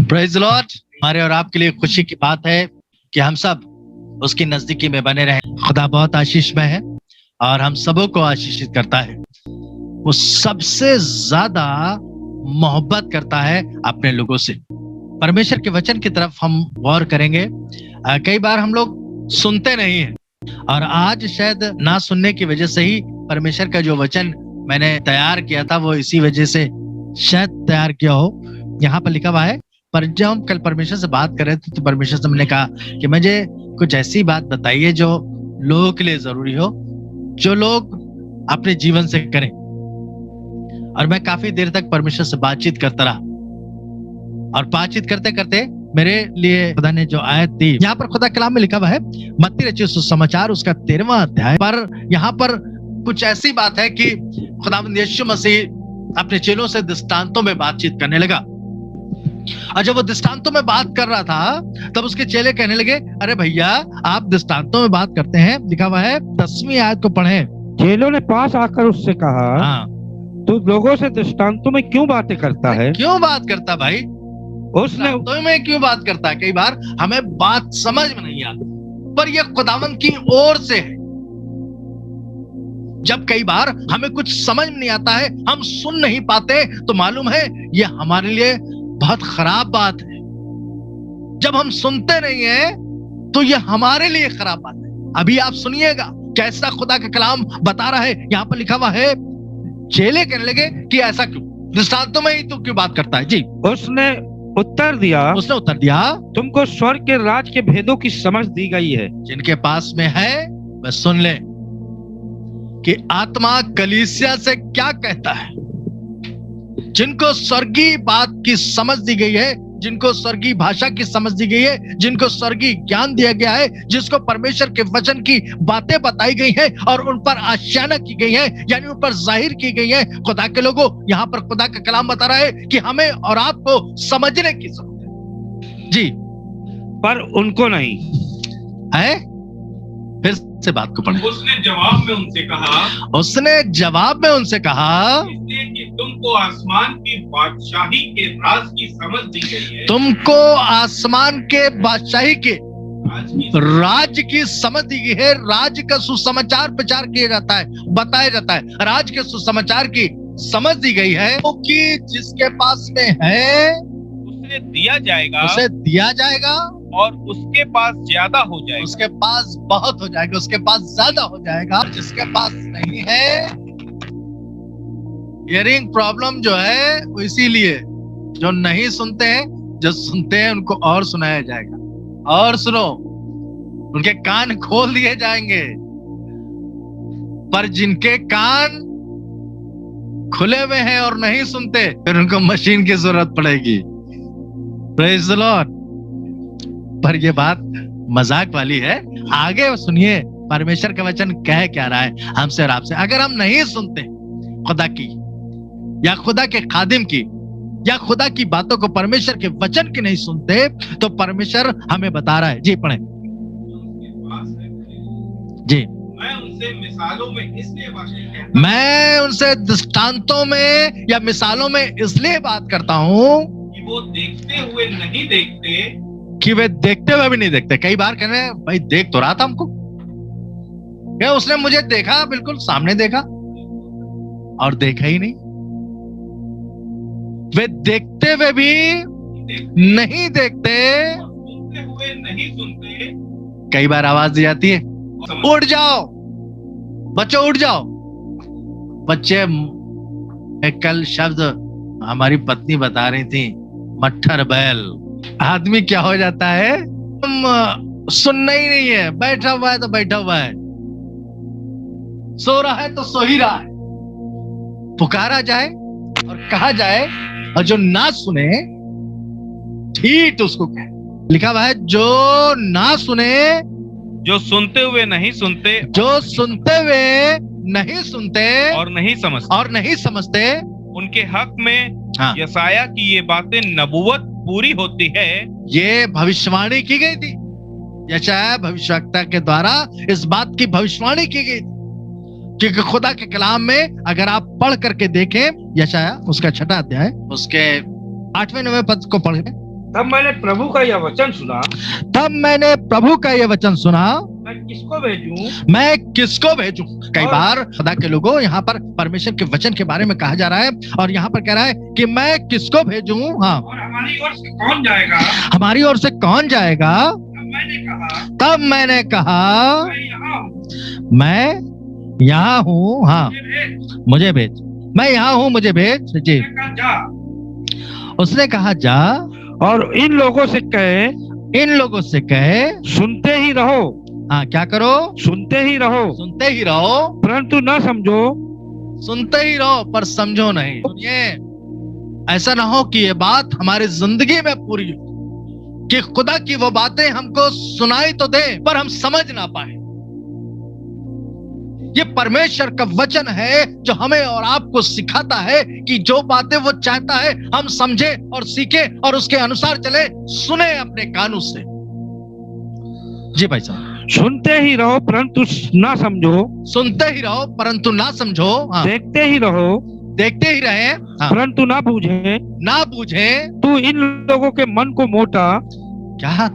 Praise the Lord. हमारे और आपके लिए खुशी की बात है कि हम सब उसकी नजदीकी में बने रहें। खुदा बहुत आशीषमय है और हम सबों को आशीषित करता है। वो सबसे ज्यादा मोहब्बत करता है अपने लोगों से। परमेश्वर के वचन की तरफ हम गौर करेंगे। कई बार हम लोग सुनते नहीं हैं और आज शायद ना सुनने की वजह से ही परमेश्वर का जो वचन मैंने तैयार किया था वो इसी वजह से शायद तैयार किया हो। यहाँ पर लिखा हुआ है, पर जब हम कल परमेश्वर से बात कर रहे थे तो परमेश्वर से मैंने कहा कि मुझे कुछ ऐसी बात बताइए जो लोगों के लिए जरूरी हो, जो लोग अपने जीवन से करें। और मैं काफी देर तक परमेश्वर से बातचीत करता रहा और बातचीत करते करते मेरे लिए खुदा ने जो आयत दी, यहाँ पर खुदा कलाम में लिखा हुआ है मत्ती रचित सुसमाचार उसका 13वां अध्याय पर यहाँ पर कुछ ऐसी बात है कि खुदावंद यीशु मसीह अपने चेलों से दृष्टांतों में बातचीत करने लगा। और जब वो दृष्टांतों में बात कर रहा था तब उसके चेले कहने लगे, अरे भैया आप दृष्टांतों में बात करते हैं। लिखा हुआ है 10वीं आयत को पढ़ें। चेलों ने पास आकर उससे कहा, हाँ, तू लोगों से दृष्टांतों में क्यों बातें करता है? क्यों बात करता भाई? उसने दृष्टांतों में क्यों बात करता है? कई बार हमें बात समझ में नहीं आती, पर यह खुदावंद की ओर से है। जब कई बार हमें कुछ समझ में नहीं आता है, हम सुन नहीं पाते, तो मालूम है ये हमारे लिए बहुत खराब बात है। जब हम सुनते नहीं है तो ये हमारे लिए खराब बात है। अभी आप सुनिएगा कैसा खुदा का कलाम बता रहा है। यहाँ पर लिखा हुआ है, चेले कहने लगे कि ऐसा क्यों, दृष्टांतों में ही तू क्यों बात करता है? जी, उसने उत्तर दिया, तुमको स्वर्ग के राज के भेदों की समझ दी गई है। जिनके पास में है वह सुन ले कि आत्मा कलीसिया से क्या कहता है। जिनको स्वर्गीय बात की समझ दी गई है, जिनको स्वर्गीय भाषा की समझ दी गई है, जिनको स्वर्गीय ज्ञान दिया गया है, जिसको परमेश्वर के वचन की बातें बताई गई हैं और उन पर आशियाना की गई है, यानी उन पर जाहिर की गई है। खुदा के लोगों, यहाँ पर खुदा का कलाम बता रहा है कि हमें और आपको समझने की जरूरत है। जी, पर उनको नहीं है। फिर से बात को पढ़ें। उसने जवाब में उनसे कहा, इसलिए कि तुमको आसमान की बादशाही के राज की समझ दी गई है। तुमको आसमान के बादशाही के राज की समझ दी गई है। राज का सुसमाचार प्रचार किया जाता है, बताया जाता है। राज के सुसमाचार की समझ दी गई है कि जिसके पास में है उसे दिया जाएगा और उसके पास ज्यादा हो जाएगा, उसके पास बहुत हो जाएगा, उसके पास ज्यादा हो जाएगा। जिसके पास नहीं है, हियरिंग प्रॉब्लम जो है वो इसीलिए, जो नहीं सुनते हैं, जो सुनते हैं उनको और सुनाया जाएगा। और सुनो, उनके कान खोल दिए जाएंगे। पर जिनके कान खुले हुए हैं और नहीं सुनते, फिर उनको मशीन की जरूरत पड़ेगी। Praise the Lord. पर ये बात मजाक वाली है। आगे सुनिए परमेश्वर का वचन कह क्या रहा है हमसे और आपसे। अगर हम नहीं सुनते खुदा की या खुदा के खादिम की या खुदा की बातों को, परमेश्वर के वचन की नहीं सुनते, तो परमेश्वर हमें बता रहा है। जी पढ़ें। जी, मैं उनसे दृष्टांतों में या मिसालों में इसलिए बात करता हूँ कि वो देखते हुए नहीं देखते, कि वे देखते हुए भी नहीं देखते। कई बार कह रहे हैं, भाई देख तो रहा था हमको, क्या उसने मुझे देखा, बिल्कुल सामने देखा और देखा ही नहीं। वे देखते हुए भी नहीं देखते, सुनते हुए नहीं सुनते। कई बार आवाज दी जाती है, उठ जाओ बच्चों, उठ जाओ। बच्चे, कल शब्द हमारी पत्नी बता रही थी, मट्ठर बैल। आदमी क्या हो जाता है, सुनना ही नहीं है, बैठा हुआ है तो बैठा हुआ है, सो रहा है तो सो ही रहा है। पुकारा जाए और कहा जाए, और जो ना सुने ठीक उसको कहे। लिखा हुआ है, जो ना सुने, जो सुनते हुए नहीं सुनते, जो सुनते हुए नहीं सुनते और नहीं समझते, उनके हक में यशाया की ये बातें नबुवत पूरी होती है। ये भविष्यवाणी की गई थी। यशाया भविष्यवक्ता के द्वारा इस बात की भविष्यवाणी की गई थी, क्योंकि खुदा के कलाम में अगर आप पढ़ करके देखें, यशाया उसका 6वां अध्याय उसके 8वें 9वें पद को पढ़ें, तब मैंने प्रभु का यह वचन सुना, तब मैंने प्रभु का यह वचन सुना, मैं किसको भेजूं? मैं किसको भेजूं? कई बार खुदा के लोगों यहाँ पर परमेश्वर के वचन के बारे में कहा जा रहा है और यहाँ पर कह रहा है कि मैं किसको भेजूं। हाँ, और हमारी ओर से कौन जाएगा? हमारी ओर से कौन जाएगा? तब मैंने कहा मैं यहाँ हूँ। हाँ, मुझे भेज, मैं यहाँ हूँ, मुझे भेज। जी, उसने कहा जा, और इन लोगों से कहे, इन लोगों से कहे सुनते ही रहो। हाँ, क्या करो? सुनते ही रहो, सुनते ही रहो, परंतु न समझो। सुनते ही रहो पर समझो नहीं। सुनिए, ऐसा ना हो कि ये बात हमारी जिंदगी में पूरी हो कि खुदा की वो बातें हमको सुनाई तो दे पर हम समझ ना पाए। ये परमेश्वर का वचन है जो हमें और आपको सिखाता है कि जो बातें वो चाहता है हम समझे और सीखे और उसके अनुसार चले, सुने अपने कानों से। जी भाई साहब, सुनते ही रहो परंतु ना समझो, सुनते ही रहो परंतु ना समझो। हाँ, देखते ही रहो, देखते ही रहे। हाँ, परंतु ना बूझे, ना बूझे। तू इन लोगों के मन को मोटा, क्या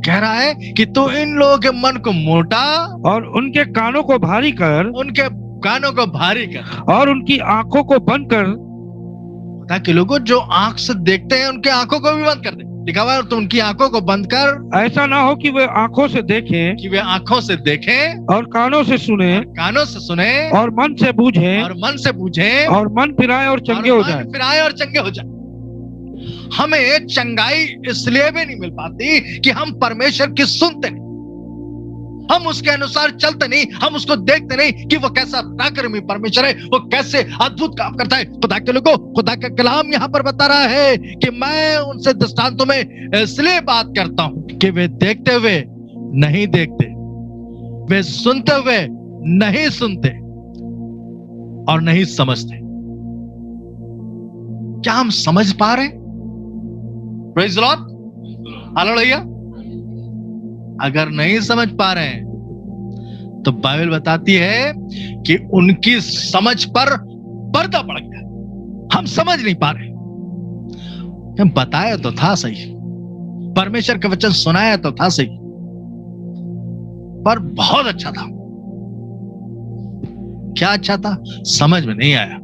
कह रहा है कि तू इन लोगों के मन को मोटा और उनके कानों को भारी कर, उनके कानों को भारी कर और उनकी आंखों को बंद कर, ताकि लोगों जो आंख से देखते हैं उनके आंखों को भी बंद कर दे। लिखा हुआ है तो उनकी आंखों को बंद कर, ऐसा ना हो कि वे आंखों से देखें, कि वे आंखों से देखें और कानों से सुने, कानों से सुने और मन से बूझे, और मन से बूझे और मन फिराए और चंगे हो जाए। फिराए और चंगे हो जाए। हमें चंगाई इसलिए भी नहीं मिल पाती कि हम परमेश्वर की सुनते नहीं, हम उसके अनुसार चलते नहीं, हम उसको देखते नहीं कि वो कैसा पराक्रमी परमेश्वर है, वो कैसे अद्भुत काम करता है। खुदा के लोगों, खुदा का कलाम यहाँ पर बता रहा है कि मैं उनसे दृष्टांतों में इसलिए बात करता हूं कि वे देखते हुए नहीं देखते, वे सुनते हुए नहीं सुनते और नहीं समझते। क्या हम समझ पा रहे हैं? Praise the Lord, hallelujah. अगर नहीं समझ पा रहे हैं तो बाइबल बताती है कि उनकी समझ पर पर्दा पड़ गया। हम समझ नहीं पा रहे। हम बताया तो था सही, परमेश्वर का वचन सुनाया तो था सही, पर बहुत अच्छा था। क्या अच्छा था? समझ में नहीं आया,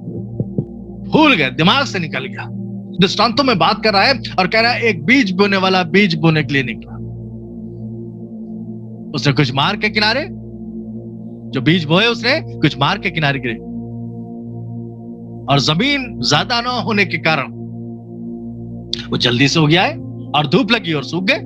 भूल गए, दिमाग से निकल गया। दृष्टांतों में बात कर रहा है और कह रहा है एक बीज बोने वाला बीज बोने के लिए निकला। उसने कुछ मार्ग के किनारे, जो बीज बोए उसने कुछ मार्ग के किनारे गिरे और जमीन ज्यादा न होने के कारण वो जल्दी से हो गया है और धूप लगी और सूख गए।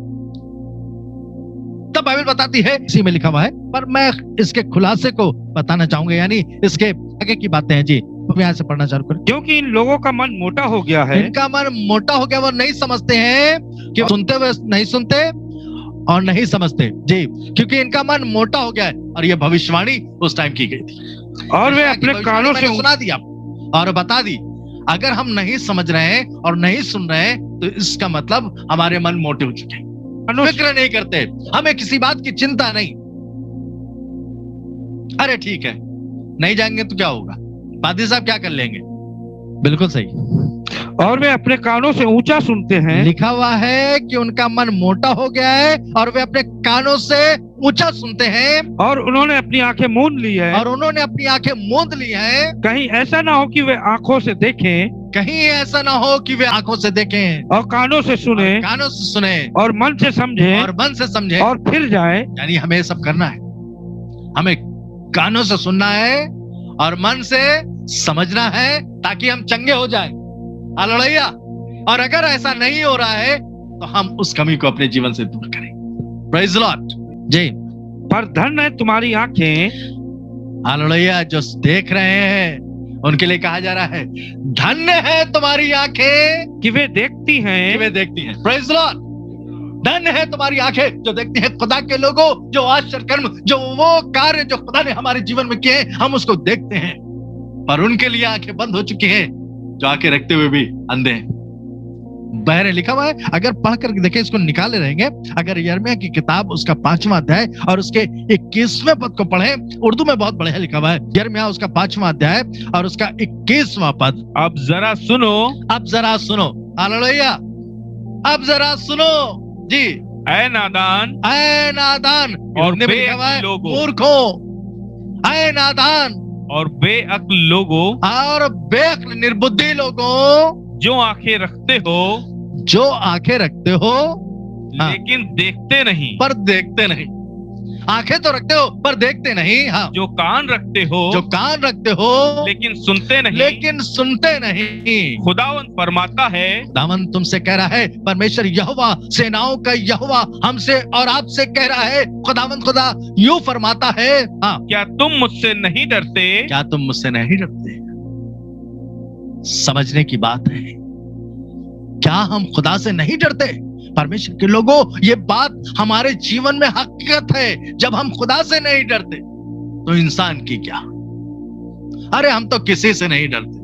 तब बाइबल बताती है, इसी में लिखा हुआ है, पर मैं इसके खुलासे को बताना चाहूंगा, यानी इसके आगे की बातें हैं। जी, यहाँ से पढ़ना चालू करें। क्योंकि इन लोगों का मन मोटा हो गया है, इनका मन मोटा हो गया, वो नहीं समझते हैं कि सुनते हुए नहीं सुनते और नहीं समझते। जी, क्योंकि इनका मन मोटा हो गया है। और ये भविष्यवाणी उस टाइम की गई थी और वे अपने कानों से सुना दिया और बता दी। अगर हम नहीं समझ रहे हैं और नहीं सुन रहे हैं तो इसका मतलब हमारे मन मोटे हो चुके हैं, फिक्र नहीं करते, हमें किसी बात की चिंता नहीं। अरे ठीक है, नहीं जाएंगे तो क्या होगा, पादी साहब क्या कर लेंगे। बिल्कुल सही। और वे अपने कानों से ऊंचा सुनते हैं। लिखा हुआ है कि उनका मन मोटा हो गया है और वे अपने कानों से ऊंचा सुनते हैं और उन्होंने अपनी आंखें मूंद ली है, और उन्होंने अपनी आंखें मूंद ली है। कहीं ऐसा ना हो कि वे आंखों से देखें, कहीं ऐसा ना हो कि वे आंखों से देखें और कानों से सुने, कानों से सुने और मन से समझे, और मन से समझे और फिर जाए। यानी हमें ये सब करना है, हमें कानों से सुनना है और मन से समझना है ताकि हम चंगे हो जाएं। हालेलुया। और अगर ऐसा नहीं हो रहा है तो हम उस कमी को अपने जीवन से दूर करें। Praise the Lord. जी, पर धन्य है तुम्हारी आंखें, हालेलुया, जो देख रहे हैं उनके लिए कहा जा रहा है, धन्य है तुम्हारी आंखें कि वे देखती हैं, कि वे देखती हैं। Praise the Lord. धन्य है तुम्हारी आंखें जो देखती हैं। खुदा के लोगों, जो आश्चर्य कर्म, जो वो कार्य जो खुदा ने हमारे जीवन में किए हैं, हम उसको देखते हैं, पर उनके लिए आंखें बंद हो चुकी हैं जो आंखें रखते हुए भी अंधे हैं, बहरे। लिखा हुआ है, अगर पढ़कर देखें, इसको निकाले रहेंगे। अगर यिर्मयाह की किताब उसका 5वां अध्याय और उसके 21वें पद को पढ़ें, उर्दू में बहुत बढ़िया लिखा हुआ है। यिर्मयाह उसका 5वां अध्याय और उसका 21वां पद। अब जरा सुनो, अब जरा सुनो। हालेलुया। अब जरा सुनो जी। ऐ नादान ऐ नादान और हिंदी में लिखा हुआ है, मूर्खों। ऐ नादान और बेअक्ल लोगों और बेअक्ल निर्बुद्धि लोगों, जो आंखें रखते हो जो आंखें रखते हो लेकिन देखते नहीं, पर देखते नहीं। आंखें तो रखते हो पर देखते नहीं। हाँ, जो कान रखते हो जो कान रखते हो लेकिन सुनते नहीं, लेकिन सुनते नहीं। खुदावंद फरमाता है, खुदावन तुमसे कह रहा है, परमेश्वर यहोवा, सेनाओं का यहोवा हमसे और आपसे कह रहा है, खुदावन खुदा यूं फरमाता है, हाँ, क्या तुम मुझसे नहीं डरते? क्या तुम मुझसे नहीं डरते? समझने की बात है, क्या हम खुदा से नहीं डरते? परमेश्वर के लोगों, ये बात हमारे जीवन में हकीकत है। जब हम खुदा से नहीं डरते तो इंसान की क्या? अरे हम तो किसी से नहीं डरते।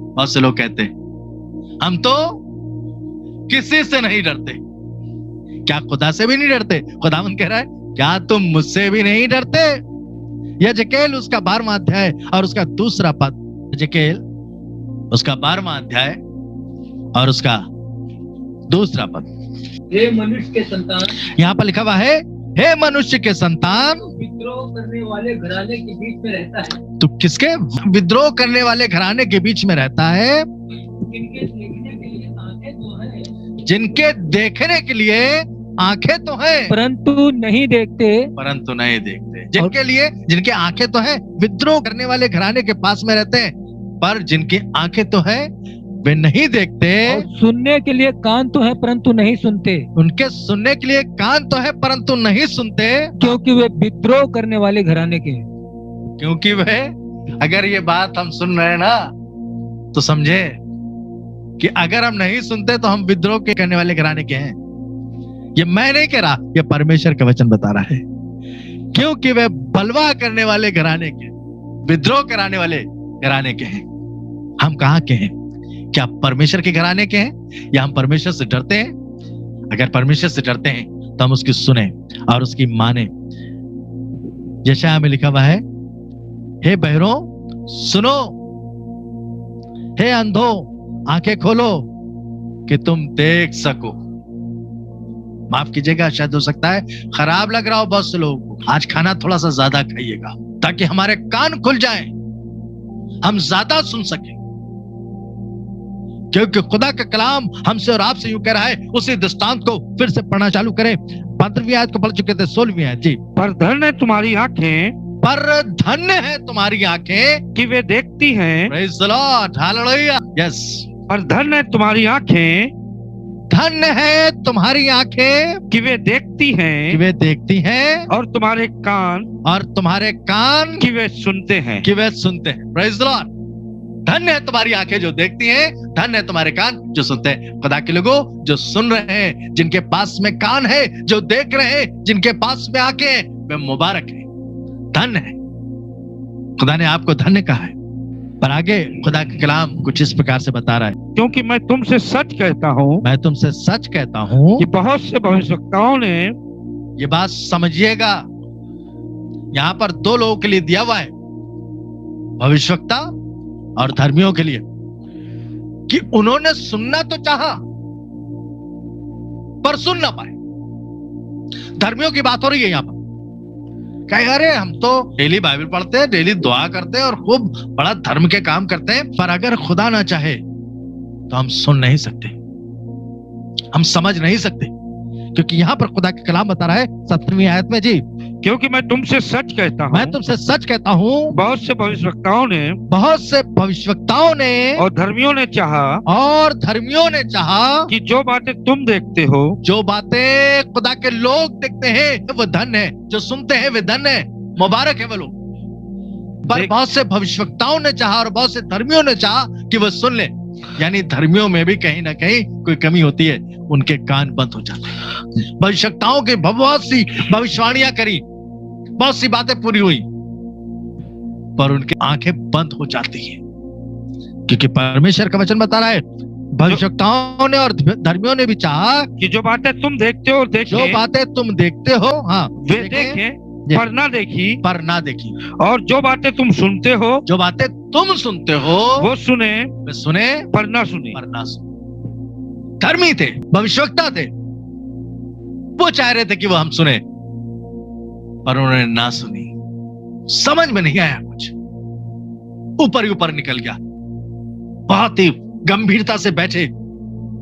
बहुत से लोग कहते हैं हम तो किसी से नहीं डरते। क्या खुदा से भी नहीं डरते? खुदावंद कह रहा है, क्या तुम मुझसे भी नहीं डरते? यजकेल उसका 12वां अध्याय और उसका दूसरा पद, यजकेल उसका 12वां अध्याय और उसका दूसरा पद। हे मनुष्य के संतान, यहाँ पर लिखा हुआ है, हे मनुष्य के संतान, विद्रोह करने वाले घराने के बीच में रहता है। तू किसके विद्रोह करने वाले घराने के बीच में रहता है? जिनके देखने के लिए आंखें तो हैं, जिनके देखने के लिए आंखें तो हैं, परंतु नहीं देखते। परंतु नहीं देखते। जिनके लिए, जिनके आंखें तो हैं, विद्रोह करने वाले घराने के पास में रहते हैं, पर जिनकी आंखें तो हैं वे नहीं देखते। और सुनने के लिए कान तो है परंतु नहीं सुनते, उनके सुनने के लिए कान तो है परंतु नहीं सुनते, क्योंकि वे विद्रोह करने वाले घराने के हैं। क्योंकि वे, अगर ये बात हम सुन रहे हैं ना, तो समझे कि अगर हम नहीं सुनते तो हम विद्रोह के करने वाले घराने के हैं। ये मैं नहीं कह रहा, ये परमेश्वर का वचन बता रहा है। क्योंकि वे बलवा करने वाले घराने के, विद्रोह कराने वाले घराने के हैं। हम कहाँ के हैं? क्या परमेश्वर के घराने के हैं या हम परमेश्वर से डरते हैं? अगर परमेश्वर से डरते हैं तो हम उसकी सुने और उसकी माने। यशायाह में लिखा हुआ है, हे बहरों सुनो, हे अंधो आंखें खोलो कि तुम देख सको। माफ कीजिएगा, शायद हो सकता है खराब लग रहा हो बहुत से लोगों को। आज खाना थोड़ा सा ज्यादा खाइएगा ताकि हमारे कान खुल जाएं, हम ज्यादा सुन सकें। क्योंकि खुदा का कलाम हमसे और आपसे यूं कह रहा है। उसी दृष्टांत को फिर से पढ़ना चालू करें। 15वीं आयत को पढ़ चुके थे, 16वीं आयत जी। पर धन्य है तुम्हारी आंखें, पर धन्य है तुम्हारी आंखें कि वे देखती हैं। Praise the Lord, hallelujah, yes. पर धन्य है तुम्हारी आंखें, धन्य है तुम्हारी आंखें कि वे देखती हैं, कि वे देखती हैं, और तुम्हारे कान, और तुम्हारे कान कि वे सुनते हैं। कि वे सुनते हैं। Praise the Lord. धन्य है तुम्हारी आंखें जो देखती हैं, धन्य है तुम्हारे कान जो सुनते हैं। खुदा के लोगों जो सुन रहे हैं, जिनके पास में कान है, जो देख रहे हैं, जिनके पास में आंखें हैं, वे मुबारक है, धन्य है। खुदा ने आपको धन्य कहा है। पर आगे खुदा का कलाम कुछ इस प्रकार से बता रहा है, क्योंकि मैं तुमसे सच कहता हूँ, मैं तुमसे सच कहता हूँ कि बहुत से भविष्यवक्ताओं ने, ये बात समझिएगा, यहाँ पर दो लोगों के लिए दिया हुआ है, भविष्यवक्ता और धर्मियों के लिए, कि उन्होंने सुनना तो चाहा पर सुन ना पाए। धर्मियों की बात हो रही है यहाँ पर। कहे अरे हम तो डेली बाइबल पढ़ते हैं, डेली दुआ करते हैं और खूब बड़ा धर्म के काम करते हैं, पर अगर खुदा ना चाहे तो हम सुन नहीं सकते, हम समझ नहीं सकते। क्योंकि यहाँ पर खुदा का कलाम बता रहा है 17वीं आयत में जी, क्योंकि मैं तुमसे सच कहता हूँ, मैं तुमसे सच कहता हूँ, बहुत से भविष्यवक्ताओं ने, बहुत से भविष्यवक्ताओं ने और धर्मियों ने चाहा, और धर्मियों ने चाहा कि जो बातें तुम देखते हो, जो बातें खुदा के लोग देखते हैं वो धन्य है, जो सुनते हैं वे धन्य है, मुबारक है वो लोग। पर बहुत से भविष्यवक्ताओं ने चाहा और बहुत से धर्मियों ने चाहा कि वो सुन ले। यानी धर्मियों में भी कहीं ना कहीं कोई कमी होती है, उनके कान बंद हो जाते हैं। भविष्यवक्ताओं के बहुत सी भविष्यवाणियां करी, बहुत सी बातें पूरी हुई, पर उनकी आंखें बंद हो जाती हैं। क्योंकि परमेश्वर का वचन बता रहा है, भविष्यवक्ताओं ने और धर्मियों ने भी चाहा कि जो बातें तुम देखते हो देखें, जो बातें तुम देखते हो, हाँ, वे देखें पर ना देखी, पर ना देखी, और जो बातें तुम सुनते हो, जो बातें तुम सुनते हो वो सुने, वे सुने पर ना सुने। पर ना सुने। धर्मी थे, भविष्यवक्ता थे, वो चाह रहे थे कि वो हम सुने, पर उन्होंने ना सुनी। समझ में नहीं आया, कुछ ऊपर ही ऊपर निकल गया। बहुत ही गंभीरता से बैठे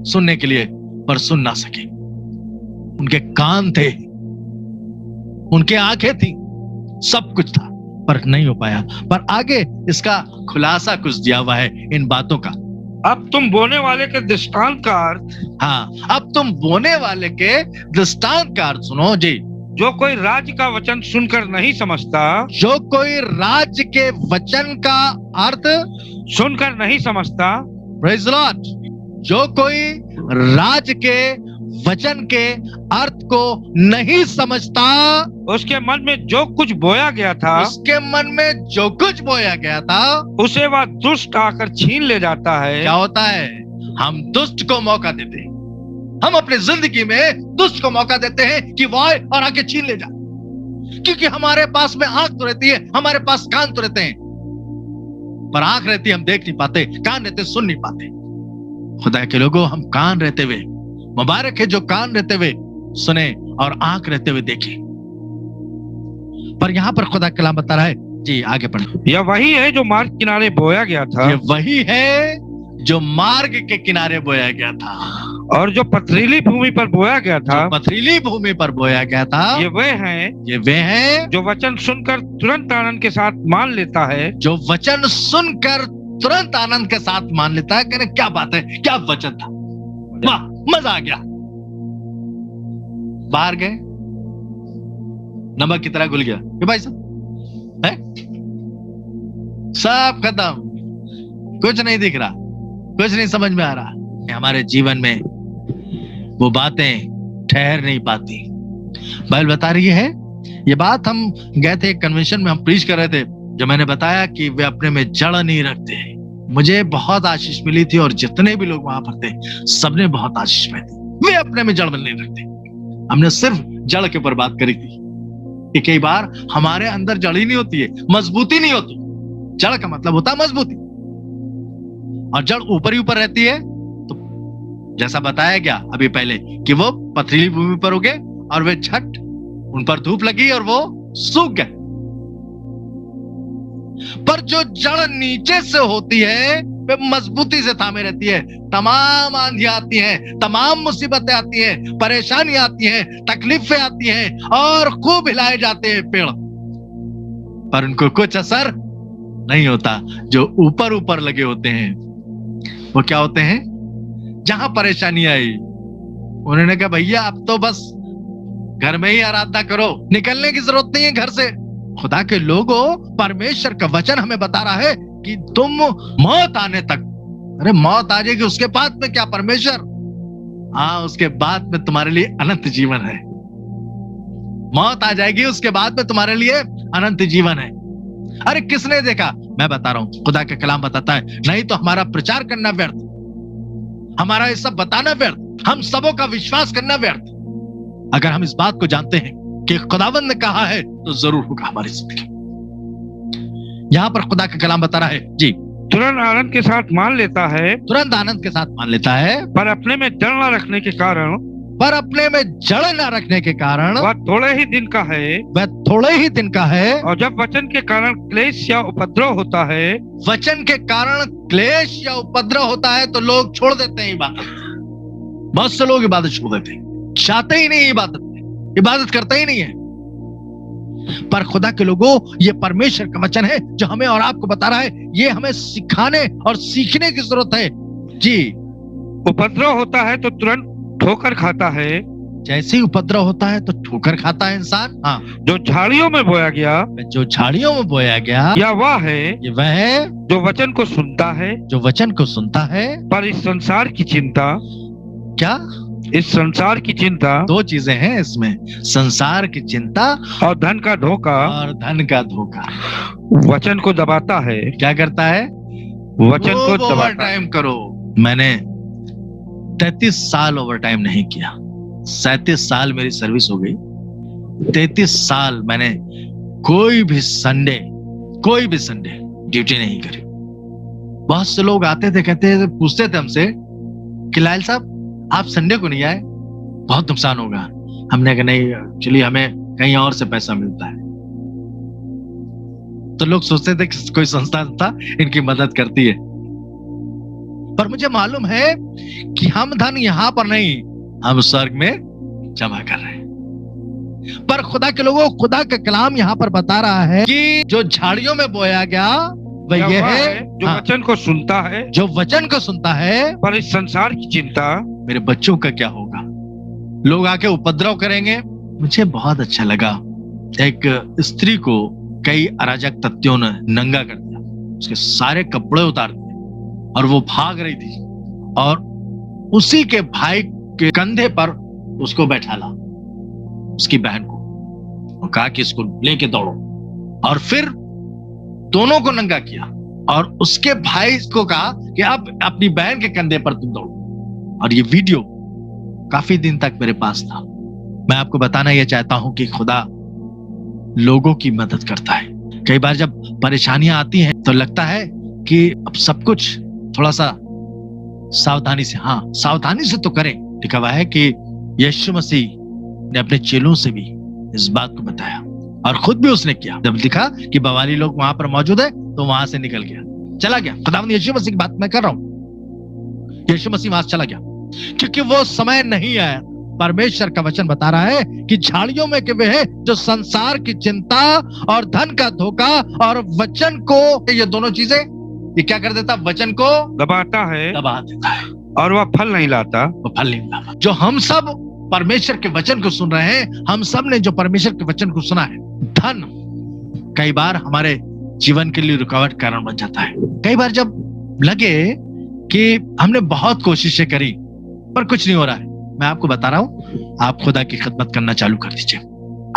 सुनने के लिए, पर सुन ना सके। उनके कान थे, उनके आंखें थी, सब कुछ था, पर नहीं हो पाया। पर आगे इसका खुलासा कुछ दिया हुआ है इन बातों का। अब तुम बोने वाले के दृष्टांत का अर्थ, हाँ, अब तुम बोने वाले के दृष्टांत का अर्थ सुनो जी। जो कोई राज्य का वचन सुनकर नहीं समझता, जो कोई राज्य के वचन का अर्थ सुनकर नहीं समझता, प्रेज़ द लॉर्ड, जो कोई राज्य के वचन के अर्थ को नहीं समझता, उसके मन में जो कुछ बोया गया था, उसके मन में जो कुछ बोया गया था, उसे वह दुष्ट आकर छीन ले जाता है। क्या होता है? हम दुष्ट को मौका देते हैं। हम अपनी जिंदगी में दुष्ट को मौका देते हैं कि वो आए और आके छीन ले जाए। क्योंकि हमारे पास में आंख तो रहती है, हमारे पास कान तो रहते हैं, पर आंख रहती है हम देख नहीं पाते, कान रहते सुन नहीं पाते। खुदा के लोगों, हम कान रहते हुए, मुबारक है जो कान रहते हुए सुने और आंख रहते हुए देखे। पर यहां पर खुदा कलाम बता रहा है जी, आगे पढ़े। यह वही है जो मार्ग किनारे बोया गया था, ये वही है जो मार्ग के किनारे बोया गया था, और जो पथरीली भूमि पर बोया गया था, जो पथरीली भूमि पर बोया गया था, ये वे हैं जो वचन सुनकर तुरंत आनंद के साथ मान लेता है। जो वचन सुनकर तुरंत आनंद के साथ मान लेता है। कहने क्या बात है, क्या वचन था, वाह, मजा आ गया। बाहर गए, नमक की तरह घुल गया ये भाई साहब है, सब खत्म, कुछ नहीं दिख रहा, कुछ नहीं समझ में आ रहा। हमारे जीवन में वो बातें ठहर नहीं पाती। बाइबल बता रही है, ये बात हम गए थे एक कन्वेंशन में, हम प्रीच कर रहे थे, जो मैंने बताया कि वे अपने में जड़ नहीं रखते। मुझे बहुत आशीष मिली थी और जितने भी लोग वहां पर थे सबने बहुत आशीष में थी। वे अपने में जड़ नहीं रखते। हमने सिर्फ जड़ के ऊपर बात करी थी कि कई बार हमारे अंदर जड़ ही नहीं होती है, मजबूती नहीं होती। जड़ का मतलब होता है मजबूती, और जड़ ऊपर ही ऊपर रहती है। तो जैसा बताया गया अभी पहले कि वो पथरीली भूमि पर उगे और वे झट उन पर धूप लगी और वो सूख गए। पर जो जड़ नीचे से होती है वे मजबूती से थामे रहती है। तमाम आंधियां आती हैं, तमाम मुसीबतें आती हैं, परेशानियां आती हैं, तकलीफें आती हैं और खूब हिलाए जाते हैं पेड़, पर उनको कुछ असर नहीं होता। जो ऊपर ऊपर लगे होते हैं वो क्या होते हैं? जहां परेशानी आई उन्होंने कहा भैया अब तो बस घर में ही आराधना करो, निकलने की जरूरत नहीं है घर से। खुदा के लोगों, परमेश्वर का वचन हमें बता रहा है कि तुम मौत आने तक, अरे मौत आ जाएगी उसके बाद में क्या परमेश्वर, हाँ उसके बाद में तुम्हारे लिए अनंत जीवन है। मौत आ जाएगी उसके बाद में तुम्हारे लिए अनंत जीवन है। अरे किसने देखा? मैं बता रहा हूं, खुदा का कलाम बताता है। नहीं तो हमारा प्रचार करना व्यर्थ, हमारा ये सब बताना व्यर्थ, हम सबों का विश्वास करना व्यर्थ। अगर हम इस बात को जानते हैं कि खुदावंद ने कहा है तो जरूर होगा हमारी जिंदगी। यहां पर खुदा का कलाम बता रहा है जी, तुरंत आनंद के साथ मान लेता है, तुरंत आनंद के साथ मान लेता है, पर अपने में जड़ न रखने के कारण, पर अपने में जड़ न रखने के कारण वह थोड़े ही दिन का है, वह थोड़े ही दिन का है। और जब वचन के कारण क्लेश या उपद्रव होता है, वचन के कारण क्लेश या उपद्रव होता है तो लोग छोड़ देते हैं इबादत। बहुत से लोग इबादत छोड़ देते हैं, चाहते ही नहीं इबादत करते ही नहीं है। पर खुदा के लोगों, ये परमेश्वर का वचन है जो हमें और आपको बता रहा है, ये हमें सिखाने और सीखने की जरूरत है जी। उपद्रव होता है तो तुरंत ठोकर खाता है, जैसे ही उपद्रव होता है तो ठोकर खाता है इंसान। हाँ, जो झाड़ियों में बोया गया, जो झाड़ियों में बोया गया, या वह है, ये वह है जो वचन को सुनता है, जो वचन को सुनता है, पर इस संसार की चिंता, क्या इस संसार की चिंता, दो चीजें हैं इसमें, संसार की चिंता और धन का धोखा, और धन का धोखा वचन को दबाता है। क्या करता है? वचन को ओवर दबाता है। टाइम करो। मैंने 33 साल ओवर टाइम नहीं किया, 37 साल मेरी सर्विस हो गई। 33 साल मैंने कोई भी संडे ड्यूटी नहीं करी। बहुत से लोग आते थे, कहते थे, पूछते थे हमसे कि लायल साहब आप संडे को नहीं आए, बहुत नुकसान होगा। हमने कहा नहीं, चलिए हमें कहीं और से पैसा मिलता है। तो लोग सोचते थे कि कोई संस्था इनकी मदद करती है, पर मुझे मालूम है कि हम धन यहां पर नहीं, हम स्वर्ग में जमा कर रहे हैं। पर खुदा के लोगों, खुदा का कलाम यहाँ पर बता रहा है कि जो झाड़ियों में बोया गया वह ये है जो वचन को सुनता है, जो वचन को सुनता है। पर इस संसार की चिंता, मेरे बच्चों का क्या होगा, लोग आके उपद्रव करेंगे। मुझे बहुत अच्छा लगा, एक स्त्री को कई अराजक तत्वों ने नंगा कर दिया, उसके सारे कपड़े उतार दिए और वो भाग रही थी, और उसी के भाई के कंधे पर उसको बैठा ला, उसकी बहन को, और कहा कि इसको लेके दौड़ो, और फिर दोनों को नंगा किया और उसके भाई को कहा कि अब अपनी बहन के कंधे पर तुम दौड़ो। और ये वीडियो काफी दिन तक मेरे पास था। मैं आपको बताना यह चाहता हूं कि खुदा लोगों की मदद करता है। कई बार जब परेशानियां आती हैं तो लगता है कि अब सब कुछ थोड़ा सा सावधानी से, हाँ सावधानी से तो करें। लिखा हुआ है कि यीशु मसीह ने अपने चेलों से भी इस बात को बताया और खुद भी उसने किया। जब दिखा कि बवाली लोग वहां पर मौजूद है तो वहां से निकल गया, चला गया। खुदावंद यीशु मसीह की बात मैं कर रहा हूं, यीशु मसीह वहां से चला गया क्योंकि वो समय नहीं आया। परमेश्वर का वचन बता रहा है कि झाड़ियों में के वे है जो संसार की चिंता और धन का धोखा और वचन को, ये दोनों चीजें ये क्या कर देता, वचन को दबाता है, दबा देता है और वह फल नहीं लाता, वो फल नहीं लाता। जो हम सब परमेश्वर के वचन को सुन रहे हैं, हम सब ने जो परमेश्वर के वचन को सुना है, धन कई बार हमारे जीवन के लिए रुकावट कारण बन जाता है। कई बार जब लगे कि हमने बहुत कोशिशें करी पर कुछ नहीं हो रहा है, मैं आपको बता रहा हूं, आप खुदा की खिदमत करना चालू कर दीजिए।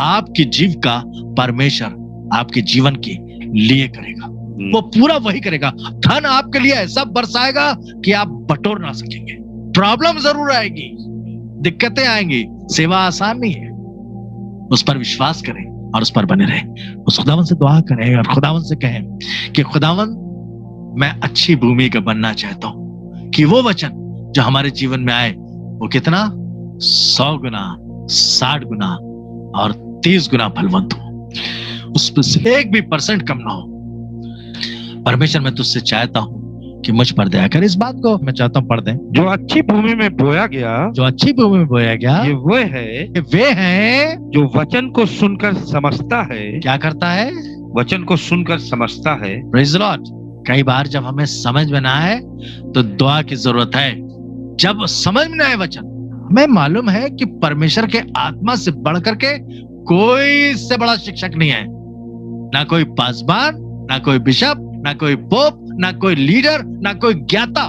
आपकी जीविका परमेश्वर आपके जीवन के लिए करेगा, वो पूरा वही करेगा। धन आपके लिए ऐसा बरसाएगा कि आप बटोर ना सकेंगे। प्रॉब्लम जरूर आएगी, दिक्कतें आएंगी, सेवा आसान नहीं है। उस पर विश्वास करें और उस पर बने रहें। उस खुदावन से दुआ करें और खुदावन से कहें कि खुदावन मैं अच्छी भूमि का बनना चाहता हूं, कि वो वचन जो हमारे जीवन में आए वो कितना 100 गुना, 60 गुना और 30 गुना फलवंत हो, उस पर से 1 भी % कम ना हो। परमेश्वर मैं तुझसे चाहता हूं कि मुझ पर दया कर। इस बात को मैं चाहता हूं पढ़ दें। जो अच्छी भूमि में बोया गया, जो अच्छी भूमि में बोया गया, ये वे है जो वचन को सुनकर समझता है। क्या करता है? वचन को सुनकर समझता है। Praise the Lord. कई बार जब हमें समझ में ना आए तो दुआ की जरूरत है। जब समझ में ना आए वचन, हमें मालूम है कि परमेश्वर के आत्मा से बढ़ करके कोई से बड़ा शिक्षक नहीं है, ना कोई पासबान, ना कोई बिशप, ना कोई पोप, ना कोई लीडर, ना कोई ज्ञाता,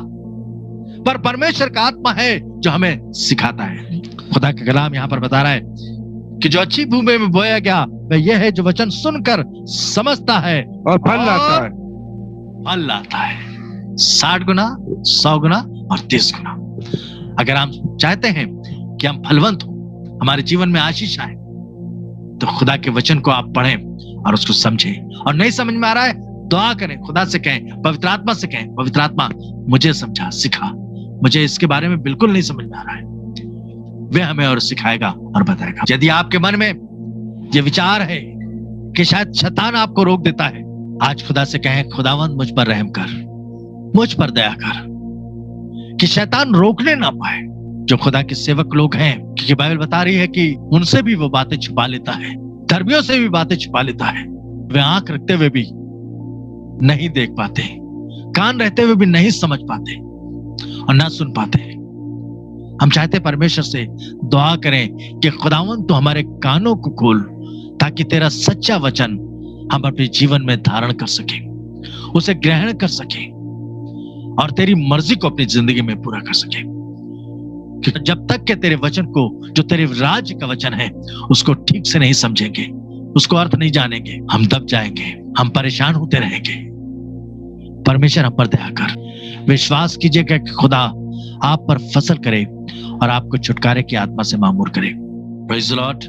पर परमेश्वर का आत्मा है जो हमें सिखाता है। खुदा का कलाम यहाँ पर बता रहा है कि जो अच्छी भूमि में बोया गया वह यह है जो वचन सुनकर समझता है और फल लाता है। फल लाता है 60 गुना, 100 गुना और 30 गुना। अगर हम चाहते हैं कि हम फलवंत हो, हमारे जीवन में आशीष आए, तो खुदा के वचन को आप पढ़ें और उसको समझें। और नहीं समझ में आ रहा है, दुआ करें, खुदा से कहें, पवित्र आत्मा से कहें, पवित्र आत्मा मुझे समझा, सिखा, मुझे इसके बारे में बिल्कुल नहीं समझ में आ रहा है। वह हमें और सिखाएगा और बताएगा। यदि आपके मन में ये विचार है कि शायद शैतान आपको रोक देता है, आज खुदा से कहें, खुदावंद मुझ पर रहम कर, मुझ पर दया कर, कि शैतान रोकने ना पाए। जो खुदा के सेवक लोग हैं, क्योंकि बाइबल बता रही है कि उनसे भी वो बातें छुपा लेता है, धर्मियों से भी बातें छुपा लेता है। वे आंख रखते हुए भी नहीं देख पाते, कान रहते हुए भी नहीं समझ पाते और ना सुन पाते। हम चाहते परमेश्वर से दुआ करें कि खुदावंद तो हमारे कानों को खोल, ताकि तेरा सच्चा वचन हम अपने जीवन में धारण कर सके, उसे ग्रहण कर सके और तेरी मर्जी को अपनी जिंदगी में पूरा कर सके। क्योंकि जब तक के तेरे वचन को, जो तेरे राज्य का वचन है, उसको ठीक से नहीं समझेंगे, उसको अर्थ नहीं जानेंगे, हम दब जाएंगे, हम परेशान होते रहेंगे। परमेश्वर हम पर दया कर। विश्वास कीजिएगा कि खुदा आप पर फसल करे और आपको छुटकारे की आत्मा से मामूर करे। Praise the Lord.